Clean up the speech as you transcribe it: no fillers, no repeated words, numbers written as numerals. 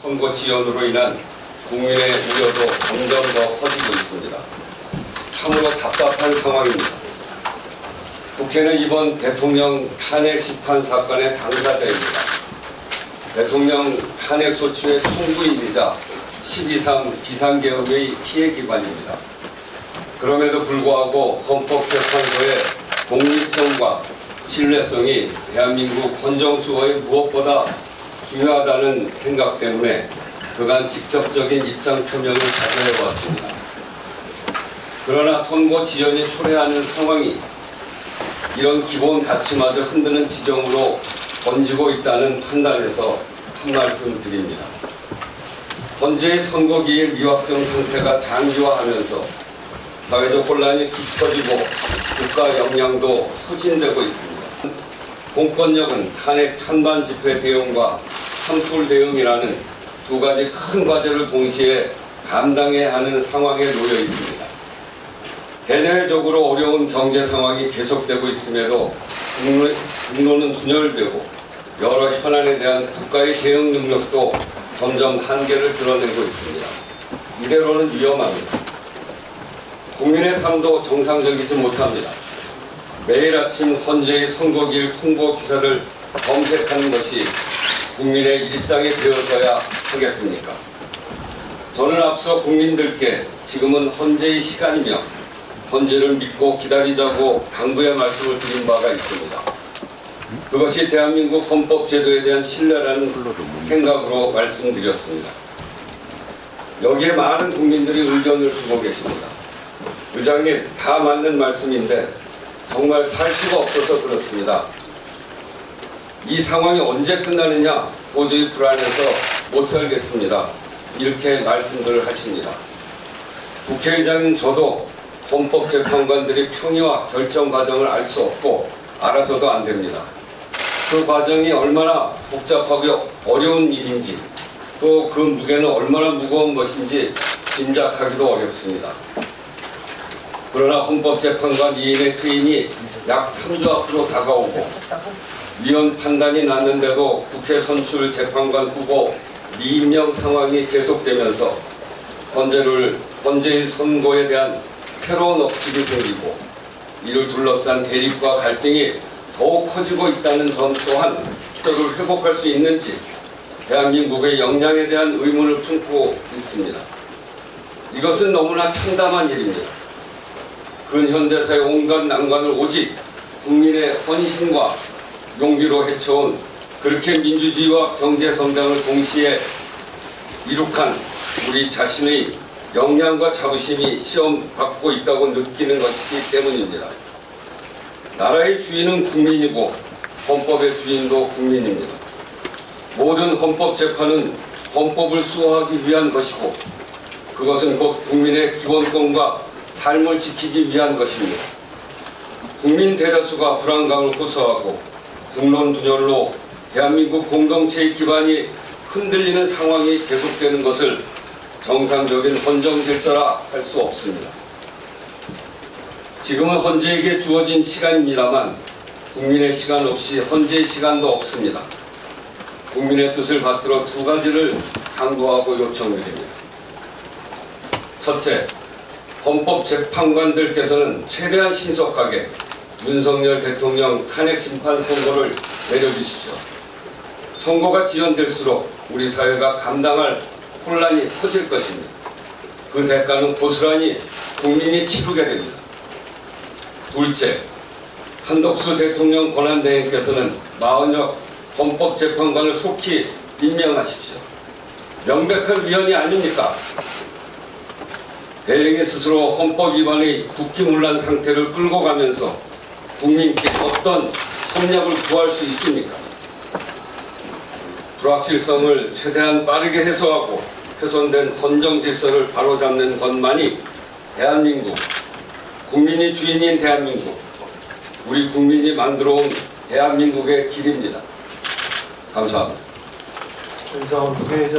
선거 지연으로 인한 국민의 우려도 점점 더 커지고 있습니다. 참으로 답답한 상황입니다. 국회는 이번 대통령 탄핵 심판 사건의 당사자입니다. 대통령 탄핵 소추의 총부인이자 12.3 비상계엄의 피해기관입니다. 그럼에도 불구하고 헌법재판소의 독립성과 신뢰성이 대한민국 헌정수호에 무엇보다 중요하다는 생각 때문에 그간 직접적인 입장 표명을 자주 해왔습니다. 그러나 선거 지연이 초래하는 상황이 이런 기본 가치마저 흔드는 지경으로 번지고 있다는 판단에서 한 말씀 드립니다. 현재의 선거기일 미확정 상태가 장기화하면서 사회적 혼란이 깊어지고 국가 역량도 소진되고 있습니다. 공권력은 탄핵 찬반 집회 대응과 산불 대응이라는 두 가지 큰 과제를 동시에 감당해야 하는 상황에 놓여 있습니다. 대내적으로 어려운 경제 상황이 계속되고 있음에도 국론은 분열되고 여러 현안에 대한 국가의 대응 능력도 점점 한계를 드러내고 있습니다. 이대로는 위험합니다. 국민의 삶도 정상적이지 못합니다. 매일 아침 헌재의 선거기일 통보 기사를 검색하는 것이 국민의 일상이 되어서야 하겠습니까? 저는 앞서 국민들께 지금은 헌재의 시간이며 헌재를 믿고 기다리자고 당부의 말씀을 드린 바가 있습니다. 그것이 대한민국 헌법제도에 대한 신뢰라는 생각으로 말씀드렸습니다. 여기에 많은 국민들이 의견을 주고 계십니다. 의장님, 다 맞는 말씀인데 정말 살 수가 없어서 그렇습니다. 이 상황이 언제 끝나느냐 도저히 불안해서 못 살겠습니다. 이렇게 말씀들을 하십니다. 국회의장인 저도 헌법재판관들의 평의와 결정 과정을 알 수 없고 알아서도 안 됩니다. 그 과정이 얼마나 복잡하고 어려운 일인지 또 그 무게는 얼마나 무거운 것인지 짐작하기도 어렵습니다. 그러나 헌법재판관 2인의 퇴임이 약 3주 앞으로 다가오고 위헌 판단이 났는데도 국회 선출 재판관 후보 미임명 상황이 계속되면서 헌재의 선고에 대한 새로운 억측이 생기고 이를 둘러싼 대립과 갈등이 더욱 커지고 있다는 점 또한 기초를 회복할 수 있는지 대한민국의 역량에 대한 의문을 품고 있습니다. 이것은 너무나 참담한 일입니다. 근현대사의 온갖 난관을 오직 국민의 헌신과 용기로 헤쳐온 그렇게 민주주의와 경제성장을 동시에 이룩한 우리 자신의 역량과 자부심이 시험받고 있다고 느끼는 것이기 때문입니다. 나라의 주인은 국민이고 헌법의 주인도 국민입니다. 모든 헌법재판은 헌법을 수호하기 위한 것이고 그것은 곧 국민의 기본권과 삶을 지키기 위한 것입니다. 국민 대다수가 불안감을 호소하고 국론 분열로 대한민국 공동체의 기반이 흔들리는 상황이 계속되는 것을 정상적인 헌정 질서라 할 수 없습니다. 지금은 헌재에게 주어진 시간입니다만 국민의 시간 없이 헌재의 시간도 없습니다. 국민의 뜻을 받들어 두 가지를 강조하고 요청드립니다. 첫째, 헌법재판관들께서는 최대한 신속하게 윤석열 대통령 탄핵 심판 선고를 내려주십시오. 선고가 지연될수록 우리 사회가 감당할 혼란이 커질 것입니다. 그 대가는 고스란히 국민이 치르게 됩니다. 둘째, 한덕수 대통령 권한대행께서는 마흔여 헌법재판관을 속히 임명하십시오. 명백한 위헌이 아닙니까? 대행이 스스로 헌법 위반의 국기문란 상태를 끌고 가면서 국민께 어떤 협력을 구할 수 있습니까? 불확실성을 최대한 빠르게 해소하고 훼손된 헌정 질서를 바로잡는 것만이 대한민국, 국민이 주인인 대한민국, 우리 국민이 만들어온 대한민국의 길입니다. 감사합니다. 윤석열 국회의장